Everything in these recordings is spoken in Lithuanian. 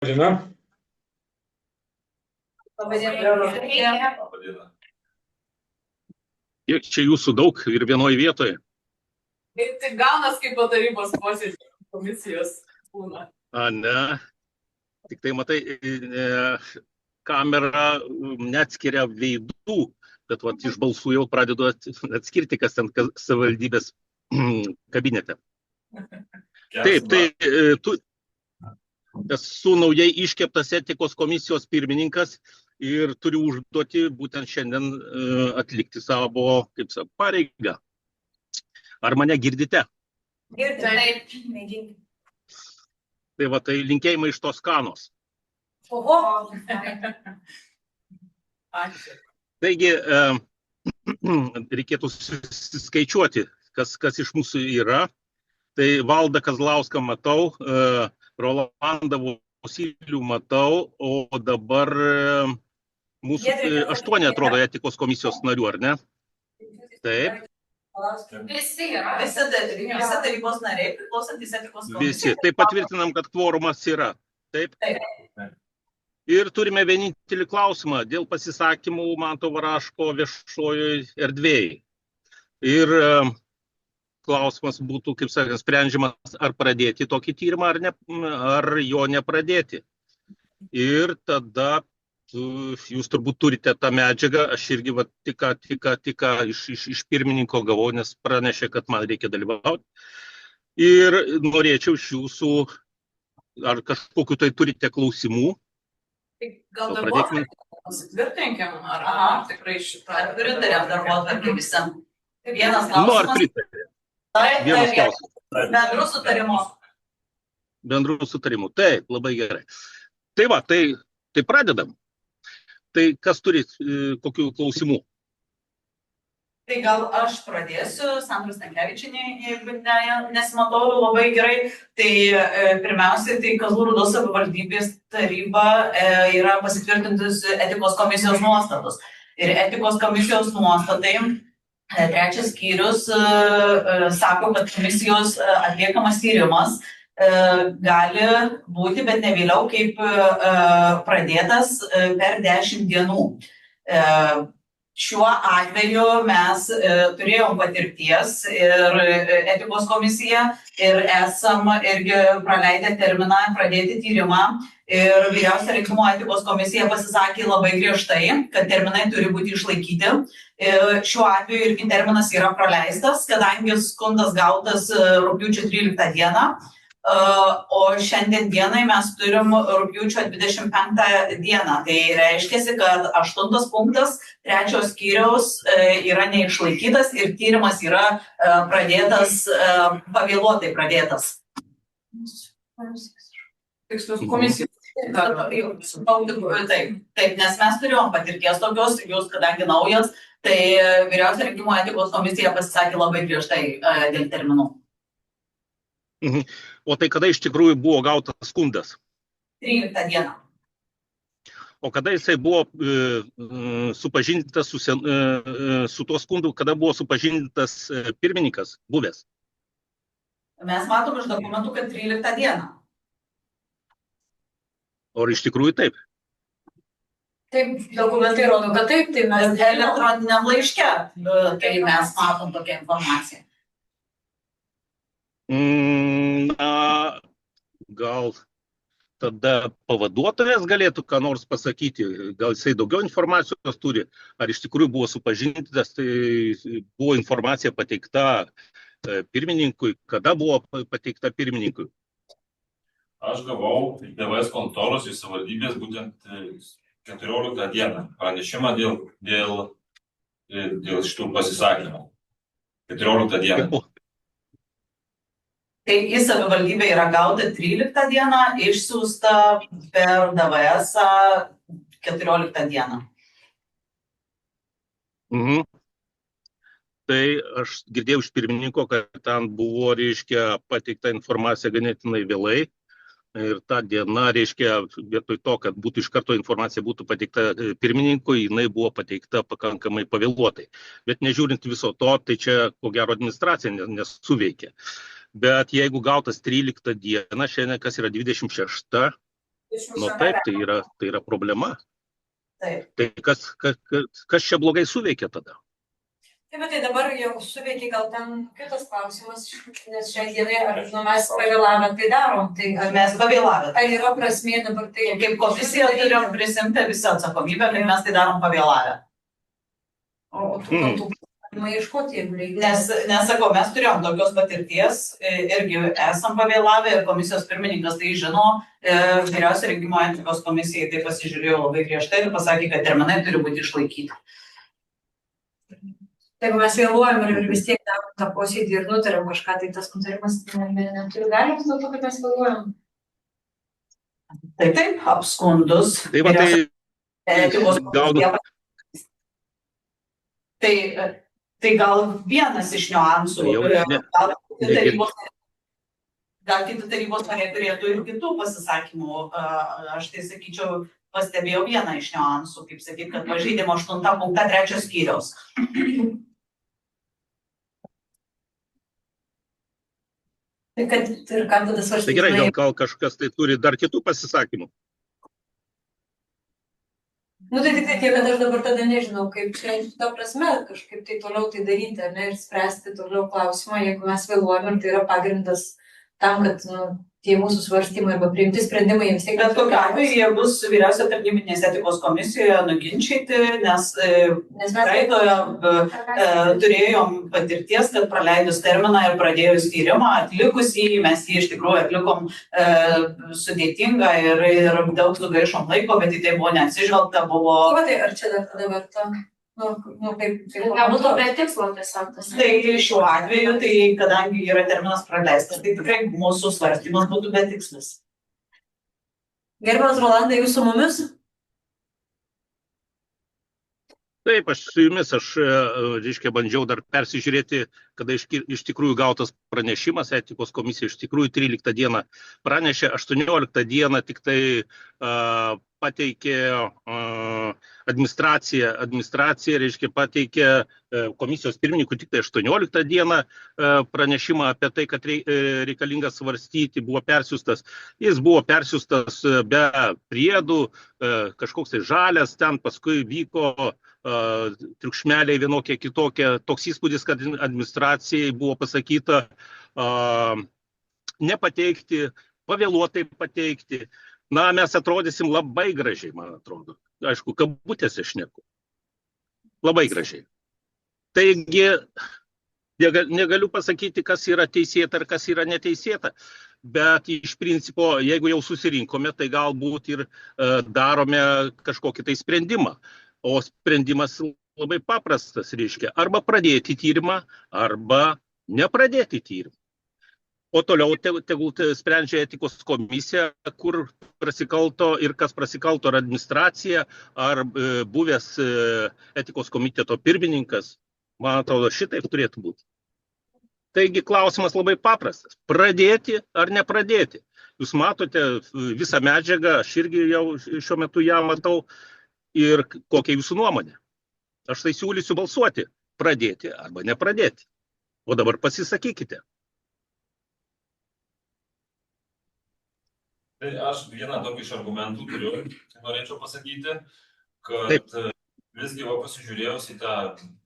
diena. Kiek čia jūsų daug ir vienoje vietoje? Tai gaunas kaip po tarybos posėdžio komisijos būna. Ne. Tik tai matai, kamera neatskiria veidų, bet vat, iš balsų jau pradedu atskirti, kas ten savivaldybės kabinete. Taip, tai tu esu naujai iškeptas etikos komisijos pirmininkas ir turiu užduoti būtent šiandien atlikti savo, kaip savo, pareigą. Ar mane girdite? Girdite. Tai va, tai linkėjimai iš Toskanos. Oho. Ačiū. Taigi, reikėtų skaičiuoti, kas iš mūsų yra. Tai Valdą Kazlauską matau, Rolandą Vosylių matau, o dabar mūsų 8 atrodo etikos komisijos narių, ar ne? Taip. Visi yra. Visi tarybos nariai priklausantys etikos komisijos. Visi. Tai patvirtinam, kad kvorumas yra. Taip. Ir turime vienintelį klausimą dėl pasisakymų Manto Varaško viešojoje erdvėje. Ir klausimas būtų, kaip sakant, sprendžiamas, ar pradėti tokį tyrimą, ar jo nepradėti. Ir tada jūs turbūt turite tą medžiagą, aš irgi va, tik iš pirmininko gavau, nes pranešė, kad man reikia dalyvauti. Ir norėčiau iš jūsų, ar kažkokiu tai turite klausimų. Gal darbotvarkę pasitvirtinkim, ar tikrai šitą pritarėm darbotvarkę visam. Vienas klausimas. Vienas klausimas. Bendrų sutarimų. Bendrų sutarimų, taip, labai gerai. Tai va, tai pradedam. Tai kas turi kokių klausimų? Tai gal aš pradėsiu, Sandra Stankevičienė, jeigu nesimatau labai gerai. Tai pirmiausiai, tai Kazlų Rūdos savivaldybės taryba yra pasitvirtintus etikos komisijos nuostatus. Ir etikos komisijos nuostatai, 3 skyrius sako, kad komisijos atliekamas tyrimas gali būti, bet ne vėliau kaip pradėtas per 10 dienų. Šiuo atveju mes turėjom patirties ir etikos komisija ir esam irgi praleidę terminą pradėti tyrimą. Ir vyriausia rinkimų etikos komisija pasisakė labai griežtai, kad terminai turi būti išlaikyti. Šiuo atveju irgi terminas yra praleistas, kadangi skundas gautas rugpjūčio 13 dieną. O šiandien dienai mes turim rugpjūčio 25 dieną. Tai reiškia, kad 8 punktas 3 skyriaus yra neišlaikytas ir tyrimas yra pradėtas, pavėluotai pradėtas. Tikslius komisijos. Taip, nes mes turėjom patirties tokios, jūs kadangi naujas, tai vyriausia rinkimų etikos komisija pasisakė labai griežtai dėl terminų. O tai kada iš tikrųjų buvo gautas skundas? 13 dieną. O kada jisai buvo supažindintas su tuo skundu, kada buvo supažindintas pirmininkas buvęs? Mes matom iš dokumentų, kad 13 dieną. O iš tikrųjų taip? Taip, dokumentai rodo, kad taip, tai mes elektroniniam laiške, tai mes matom tokią informaciją. Na, gal tada pavaduotojas galėtų ką nors pasakyti, gal jisai daugiau informacijos turi, ar iš tikrųjų buvo supažindintas, tai buvo informacija pateikta pirmininkui, kada buvo pateikta pirmininkui? Aš gavau DVS kontoros iš savivaldybės būtent 14 dieną pranešimą dėl šitų pasisakymų. 14 dieną. Tai į savivaldybę yra gauta 13 dieną, išsiųsta per DVS 14 dieną. Tai aš girdėjau iš pirmininko, kad ten buvo, reiškia, pateikta informacija ganėtinai vėlai. Ir ta diena, reiškia, vietoj to, kad būtų iš karto informacija būtų pateikta pirmininkui, jinai buvo pateikta pakankamai pavėluotai. Bet nežiūrint viso to, tai čia, ko gero, administracija nesuveikė. Bet jeigu gautas 13 dieną, šiandien kas yra 26, Nu taip, tai yra problema. Taip. Tai kas čia blogai suveikė tada? Taip, bet tai dabar jau suveikia gal ten kitas klausimas, nes šiai dienai, ar mes pavėlavę tai darom, tai Ar mes pavėlavę? ar yra prasmė dabar tai... Kaip komisija turim prisimti visą atsakomybę, kad mes tai darom pavėlavę. O tų kaltų galima ieškoti, jeigu reikia. Nes sakau, mes turėjom tokios patirties, irgi esam pavėlavę ir komisijos pirmininkas tai žino, vyriausia rinkimų etikos komisijai tai pasižiūrėjo labai griežtai ir pasakė, kad terminai turi būti išlaikyti. Jeigu mes vėluojam ir vis tiek darom tą posėdį ir nutariam kažką, tai tas nutarimas neturi galios dėl to, kad mes vėluojam. Taip, apskundus. Tai va tai gal vienas iš niuansų, gal kiti tarybos nariai turėtų ir kitų pasisakymų. Aš tai sakyčiau, pastebėjau vieną iš niuansų, kaip sakyti, kad pažeidimo 8 punktą 3 skyriaus. Tai kad ir kam tada svarstyti. Tai gerai, gal kažkas tai turi dar kitų pasisakymų? Nu tai tik tai tiek, kad aš dabar tada nežinau, kaip čia šitą prasme kažkaip tai toliau tai daryti, ar ne, ir spręsti toliau klausimą, jeigu mes vėluojam ir tai yra pagrindas tam, kad tie mūsų svarstymai arba priimti sprendimai vis tiek... Bet kokiu atveju jie bus vyriausio tarnybinės etikos komisijoje nuginčyti, nes praeitoje turėjom patirties, kad praleidus terminą ir pradėjus tyrimą, atlikus jį, mes jį iš tikrųjų atlikom sudėtingą ir daug sugaišom laiko, bet į tai buvo neatsižvelgta, buvo... Tai ar čia dar tada verta? Galbūt to be tikslo tiesiog tas. Tai šiuo atveju, tai kadangi yra terminas praleistas, tai tikrai mūsų svarstymas būtų betikslis. Gerbiamas Rolandai, jūs su mumis? Taip, aš su jumis, reiškia, bandžiau dar persižiūrėti, kada iš tikrųjų gautas pranešimas, etikos komisija iš tikrųjų 13 dieną pranešė, 18 dieną tik tai pateikė administracija, reiškia, pateikė komisijos pirmininkų tik tai 18 dieną pranešimą apie tai, kad reikalinga svarstyti, buvo persiųstas. Jis buvo persiųstas be priedų, kažkoks tai žalias, ten paskui vyko triukšmeliai vienokie kitokie. Toks įspūdis, kad administracijai buvo pasakyta nepateikti, pavėluotai pateikti. Na, mes atrodysim labai gražiai, man atrodo. Aišku, kabutėse šneku. Labai gražiai. Taigi, negaliu pasakyti, kas yra teisėta ir kas yra neteisėta, bet iš principo, jeigu jau susirinkome, tai galbūt ir darome kažkokį tai sprendimą. O sprendimas labai paprastas, reiškia, arba pradėti tyrimą, arba nepradėti tyrimą. O toliau tegul sprendžia etikos komisija, kur prasikalto ir kas prasikalto, ar administracija, ar buvęs etikos komiteto pirmininkas. Man atrodo, šitaip turėtų būti. Taigi klausimas labai paprastas. Pradėti ar nepradėti? Jūs matote visą medžiagą, aš irgi jau šiuo metu ją matau. Ir kokia jūsų nuomonė? Aš tai siūlysiu balsuoti. Pradėti arba nepradėti. O dabar pasisakykite. Tai aš vieną tokį iš argumentų turiu, norėčiau pasakyti, kad visgi pasižiūrėjus į tą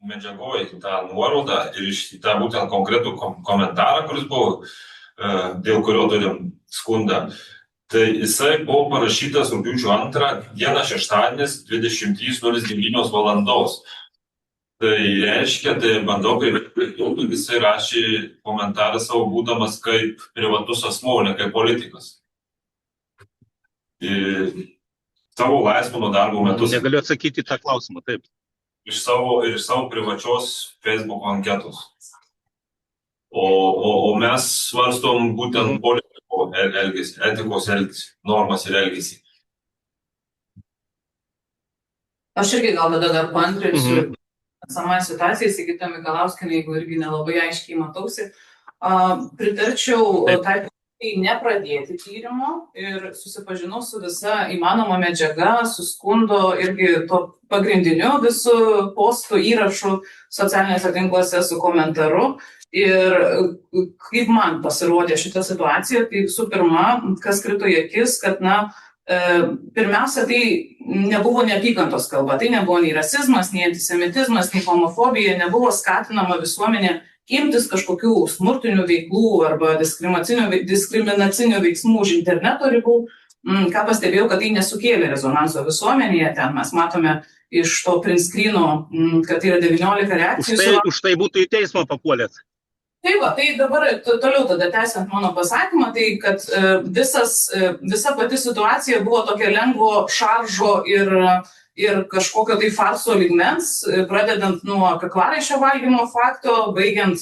medžiagoj, į tą nuorodą ir į tą būtent konkretų komentarą, kuris buvo, dėl kurio turim skundą, tai jisai buvo parašytas rugpjūčio 2 dieną šeštadienis 23:09 valandos. Tai reiškia, tai bandau, kaip jisai rašė komentarą savo būdamas kaip privatus asmuo, ne kaip politikas. Savo laisvo nuo darbo metus. Negaliu atsakyti tą klausimą, taip. Iš savo privačios Facebook anketos. O mes svarstom būtent politiko elgesį, etikos elgesį, normas ir elgesį. Aš irgi gal tada dar paantrinsiu esamą situaciją, Sigita Mikalauskienė, jeigu irgi nelabai aiškiai matausi. Pritarčiau tai nepradėti tyrimo ir susipažinau su visa įmanoma medžiaga, su skundo irgi to pagrindiniu visų postų įrašų socialinėse tinkluose su komentaru. Ir kaip man pasirodė šitą situaciją, tai visų pirma, kas krito į akis, kad Pirmiausia, tai nebuvo neapykantos kalba, tai nebuvo nei rasizmas, nei antisemitizmas, nei homofobija, nebuvo skatinama visuomenė imtis kažkokių smurtinių veiklų arba diskriminacinių veiksmų už interneto ribų. Ką pastebėjau, kad tai nesukėlė rezonanso visuomenėje, ten mes matome iš to print screeno, kad tai yra 19 reakcijų. Už tai būtų į teismą papuolęs. Tai va, tai dabar toliau tada tęsiant mano pasakymą, tai kad visa pati situacija buvo tokia lengvo šaržo ir kažkokio tai farso lygmens, pradedant nuo kaklaraiščio valgymo fakto, baigiant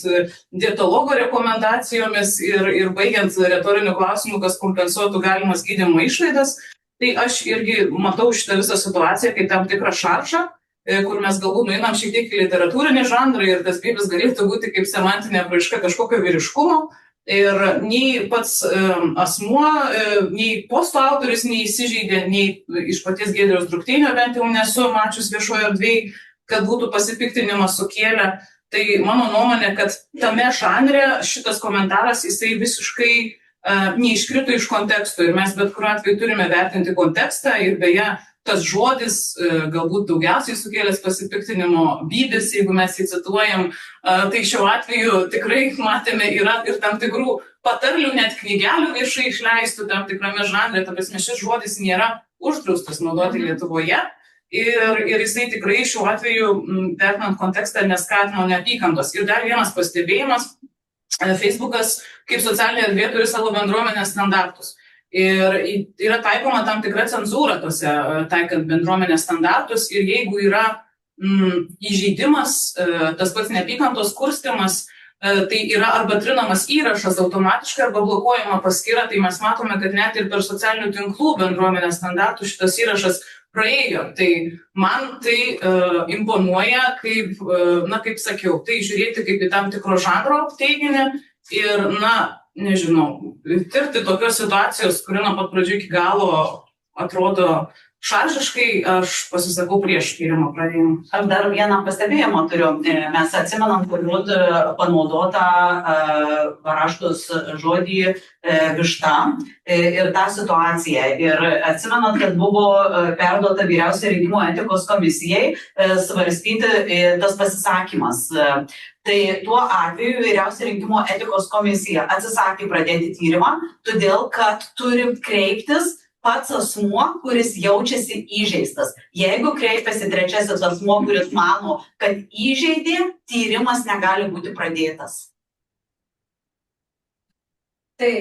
dietologo rekomendacijomis ir baigiant retorinių klausimų, kas kompensuotų galimas gydymo išlaidas. Tai aš irgi matau šitą visą situaciją kaip tam tikrą šaržą, kur mes galbūt nueinam šiek tiek į literatūrinį žanrą ir tas bybis galėtų būti kaip semantinė apraiška kažkokio vyriškumo. Ir nei pats asmuo, nei posto autorius neįsižeidė, nei iš paties Giedriaus Drukteinio bent jau nesu mačius viešojo erdvėj, kad būtų pasipiktinimas sukėlę. Tai mano nuomonė, kad tame žanre šitas komentaras jisai visiškai neiškrito iš konteksto ir mes bet kuriuo atveju turime vertinti kontekstą ir beje, tas žodis galbūt daugiausiai sukėlęs pasipiktinimo bybis, jeigu mes jį cituojam, tai šiuo atveju tikrai matėme yra ir tam tikrų patarlių, net knygelių viešai išleistų tam tikrame žanre, ta prasme šis žodis nėra uždraustas naudoti Lietuvoje ir jisai tikrai šiuo atveju, vertinant kontekstą, neskatino neapykantos. Ir dar vienas pastebėjimas, Facebookas kaip socialinė erdvė turi savo bendruomenės standartus. Ir yra taikoma tam tikra cenzūra tose, taikant bendruomenės standartus ir jeigu yra įžeidimas, tas pats neapykantos kurstymas, tai yra arba trinamas įrašas automatiškai arba blokuojama paskyra, tai mes matome, kad net ir per socialinių tinklų bendruomenės standartų šitas įrašas praėjo. Tai man tai imponuoja, kaip sakiau, tai žiūrėti kaip į tam tikro žanro teiginį ir, nežinau, tirti tokios situacijos, kuri nuo pat pradžių iki galo atrodo šaržiškai, aš pasisakau prieš tyrimo pradėjimą. Aš dar vieną pastebėjimą turiu. Mes atsimenam, turbūt panaudotą Varaškos žodį višta ir tą situaciją. Ir atsimenat, kad buvo perduota Vyriausioji rinkimų etikos komisijai svarstyti tas pasisakymas. Tai tuo atveju Vyriausioji rinkimų etikos komisija atsisakė pradėti tyrimą, todėl kad turi kreiptis pats asmuo, kuris jaučiasi įžeistas. Jeigu kreipiasi trečiasis asmuo, kuris mano, kad įžeidė, tyrimas negali būti pradėtas. Tai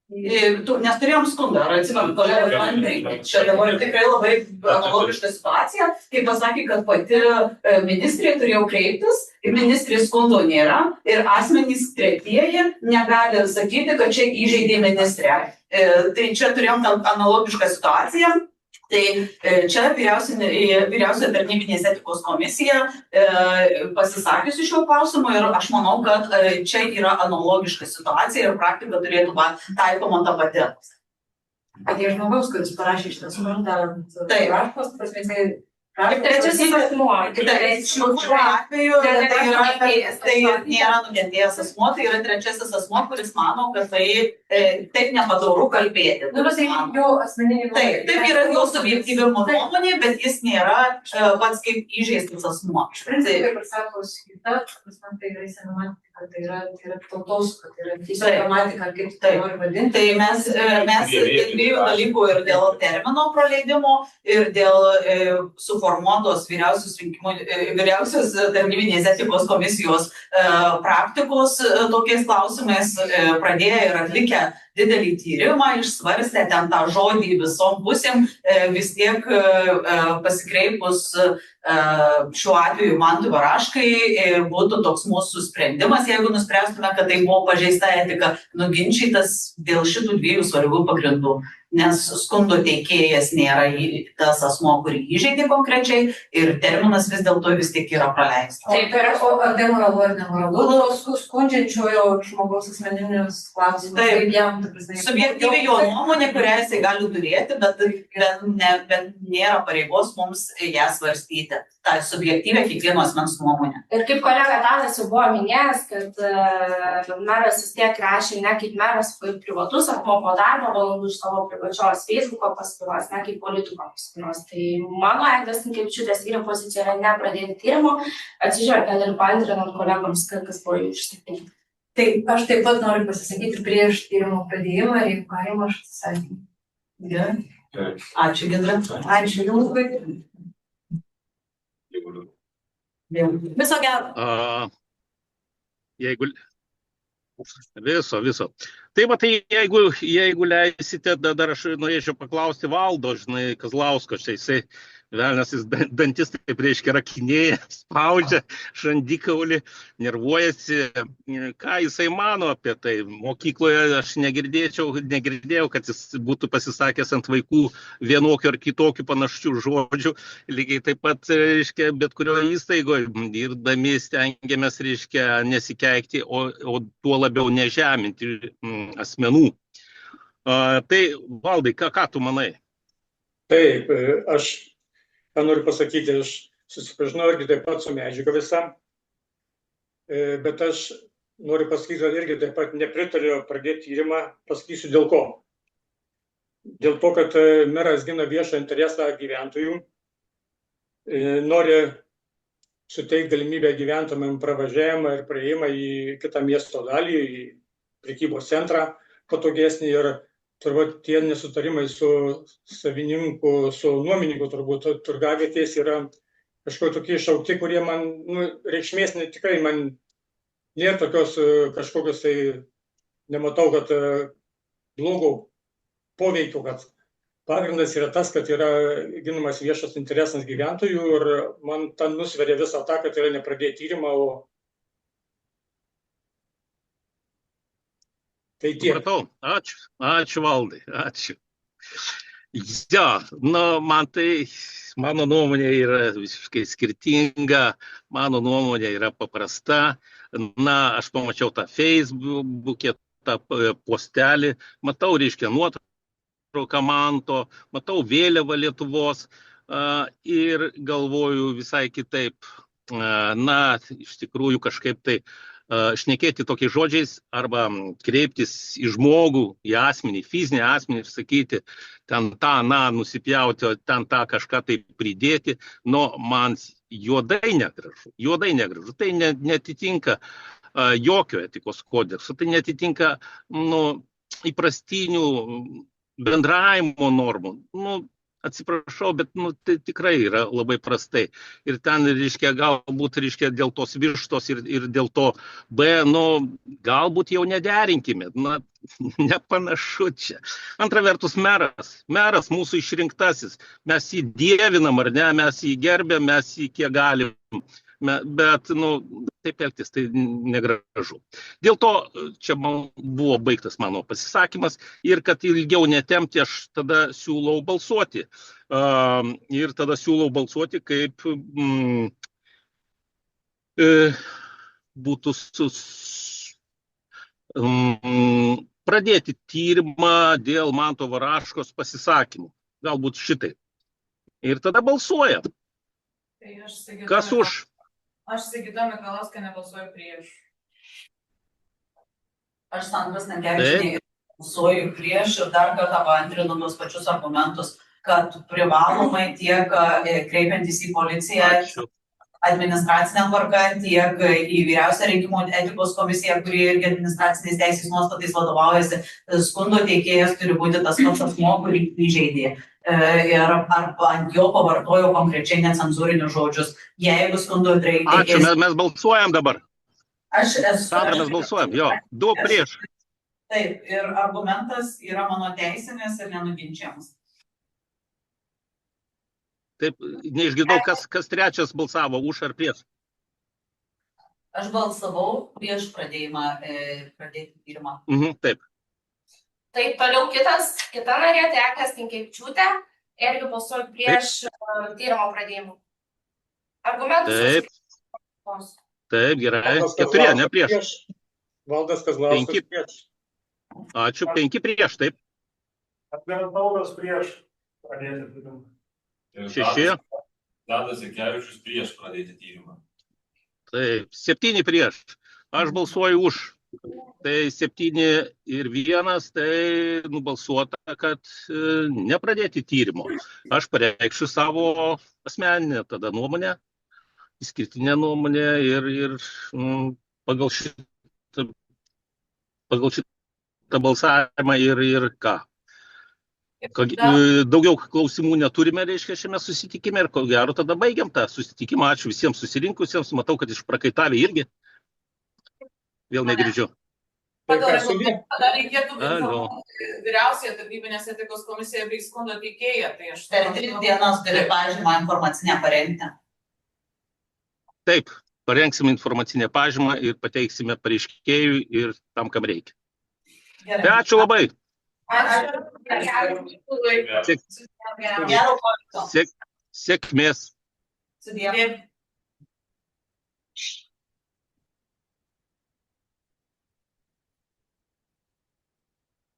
Nes turėjom skundą, ar atsimenu, kolegos Andriai, čia dabar tikrai labai analogiška situacija, kai pasakė, kad pati ministrė turėjo kreiptis, ir ministrės skundo nėra, ir asmenys kreipėjai negali sakyti, kad čia įžeidė ministrė. Tai čia turėjom analogišką situaciją. Tai čia vyriausioji tarnybinės etikos komisija pasisakiusi šiuo klausimu ir aš manau, kad čia yra analogiška situacija ir praktika turėtų taikoma ta pati. Kad žmogaus, kuris parašė šitą skundą, raškos, prasme, Kaip trečiasis asmuo. Šiuo atveju tai nėra nukentėjęs asmuo, tai yra trečiasis asmuo, kuris mano, kad tai taip nepadauru kalbėti. Jo asmeninė nuomonė. Taip yra jo subjektyvi nuomonė, bet jis nėra pats kaip įžeistas asmuo. Iš principo, kaip ir sako Sigita, tai yra senomatika, tai yra tautos, kad tai yra tiesiog gramatika, kaip tai nori vadinti. Tai mes dviejų dalykų ir dėl termino praleidimo, ir dėl suformuotos vyriausios tarnybinės etikos komisijos praktikos tokiais klausimais pradėję ir atlikę didelį tyrimą, išsvarstę ten tą žodį visom pusėm, vis tiek pasikreipus šiuo atveju Mantui Varaškai būtų toks mūsų sprendimas, jeigu nuspręstume, kad tai buvo pažeista etika, nuginčytas dėl šitų dviejų svarbių pagrindų. Nes skundo teikėjas nėra tas asmuo, kurį įžeidė konkrečiai ir terminas vis dėlto vis tiek yra praleistas. Taip, ar demoralu ar nemoralu, skundžiančiojo žmogaus asmeninius klausimus. Taip, subjektyviai jo nuomonė, kurią jisai gali turėti, bet nėra pareigos mums ją svarstyti. Tai subjektyvė kiekvieno asmens nuomonė. Ir kaip kolega Tadas jau buvo minėjęs, kad meras vis tiek rašė ne kaip meras privatus, apmoko darbo valandų iš savo privačių pačios Facebook'o paskyros, ne kaip politiko paskyros. Tai mano Eglės Stankevičiūtės vyro pozicija yra nepradėti tyrimo, atsižvelgiant ir paantrinant kolegoms, kas buvo jau išsakyta. Tai aš taip pat noriu pasisakyti prieš tyrimo pradėjimą ir jeigu galima, aš atsisakymą. Gerai. Ačiū, Gintra. Ačiū Jums. Viso gero. Jeigu viso. Tai va, tai jeigu leisite, dar aš norėčiau paklausti Valdo, žinai, Kazlausko, čia jisai velnias, jis dantis taip reiškia rakinėja, spaudžia žandikaulį, nervuojasi. Ką jisai mano apie tai? Mokykloje aš negirdėjau, kad jis būtų pasisakęs ant vaikų vienokių ar kitokių panašių žodžių. Lygiai taip pat, reiškia, bet kurioje įstaigoje dirbdami stengiamės, reiškia, nesikeikti, o tuo labiau nežeminti asmenų. Tai, Valdai, ką tu manai? Taip, aš noriu pasakyti, aš susipažinau irgi taip pat su medžiaga visa, bet aš noriu pasakyti, kad irgi taip pat nepritariu pradėti tyrimą, pasakysiu dėl ko. Dėl to, kad meras gina viešą interesą gyventojų, nori suteikti galimybę gyventojams pravažiavimą ir praėjimą į kitą miesto dalį, į prekybos centrą patogesnį ir turbūt tie nesutarimai su savininku, su nuomininku turbūt turgavietės yra kažkokie tokie šaukti, kurie man reikšmės tikrai man nėra tokios kažkokios, tai nematau, kad blogo poveikio, kad pagrindas yra tas, kad yra ginamas viešas interesas gyventojų ir man ten nusveria visą tą, kad yra nepradėti tyrimą, o tai tiek. Supratau. Ačiū Valdai, ačiū. Ja, man tai, mano nuomonė yra visiškai skirtinga, mano nuomonė yra paprasta. Aš pamačiau tą Facebook'e, tą postelį, matau, reiškia, nuotrauką manto, matau vėliavą Lietuvos ir galvoju visai kitaip. Iš tikrųjų kažkaip tai šnekėti tokiais žodžiais arba kreiptis į žmogų, į asmenį, fizinį asmenį ir sakyti, ten tą, nusipjauti, ten tą kažką tai pridėti, man juodai negražu. Tai netitinka jokio etikos kodekso, tai netitinka įprastinių bendravimo normų. Atsiprašau, bet tai tikrai yra labai prastai. Ir ten, reiškia, galbūt, reiškia, dėl tos vištos ir dėl to galbūt jau nederinkime. Nepanašu čia. Antra vertus, meras mūsų išrinktasis. Mes jį dievinam, ar ne, mes jį gerbėm, mes jį kiek galim. Bet, taip elgtis, tai negražu. Dėl to čia buvo baigtas mano pasisakymas ir kad ilgiau netempti, aš tada siūlau balsuoti. Ir tada siūlau balsuoti, kaip būtų pradėti tyrimą dėl Manto Varaškos pasisakymų. Galbūt šitai. Ir tada balsuoja. Kas už? Aš Sigita Mikalauskienė balsuoju prieš. Aš Sandra Stankevičienė balsuoju prieš ir dar kartą paantrinu tos pačius argumentus, kad privalomai tiek kreipiantis į policiją administracinę tvarką, tiek į vyriausią rinkimų etikos komisiją, kuri irgi administracinės teisės nuostatais vadovaujasi, skundo teikėjas turi būti tas pats asmuo, kurį įžeidė. Ir arba ant jo pavartojo konkrečiai necenzūrinius žodžius. Jeigu skundo teikėjas... Ačiū, mes balsuojam dabar. Aš esu... Sandra, mes balsuojam, jo, 2 prieš. Taip, ir argumentas yra mano teisinės ir nenuginčiamas. Taip, neišgirdau, kas trečias balsavo, už ar prieš. Aš balsavau prieš pradėti tyrimą. Taip. Taip, toliau kita narė, tai Eglė Stankevičiūtė, irgi balsuoju prieš tyrimo pradėjimą. Argumentus. Taip, gerai. 4, ne prieš. Valdas Kazlauskas prieš. Ačiū, 5 prieš, taip. Atgarantaudas prieš pradėti tyrimą. 6. Tadas Zinkevičius prieš pradėti tyrimą. Taip, 7 prieš. Aš balsuoju už Tai 7-1, tai nubalsuota, kad nepradėti tyrimo. Aš pareikšiu savo asmeninę tada nuomonę, išskirtinę nuomonę ir pagal šitą balsavimą ir ką. Daugiau klausimų neturime, reiškia, šiame susitikime ir ko gero tada baigiam tą susitikimą. Ačiū visiems susirinkusiems, matau, kad išprakaitavę irgi. Vėl negrįžiu. Tada reikėtų informuoti vyriausiąją tarnybinės etikos komisiją bei skundo teikėją. Tai aš Per 3 dienas turi pažymą informacinę parengti. Taip, parengsime informacinę pažymą ir pateiksime pareiškėjui ir tam, kam reikia. Tai ačiū labai. Ačiū. Gero poilsio. Sėkmės. Sudie.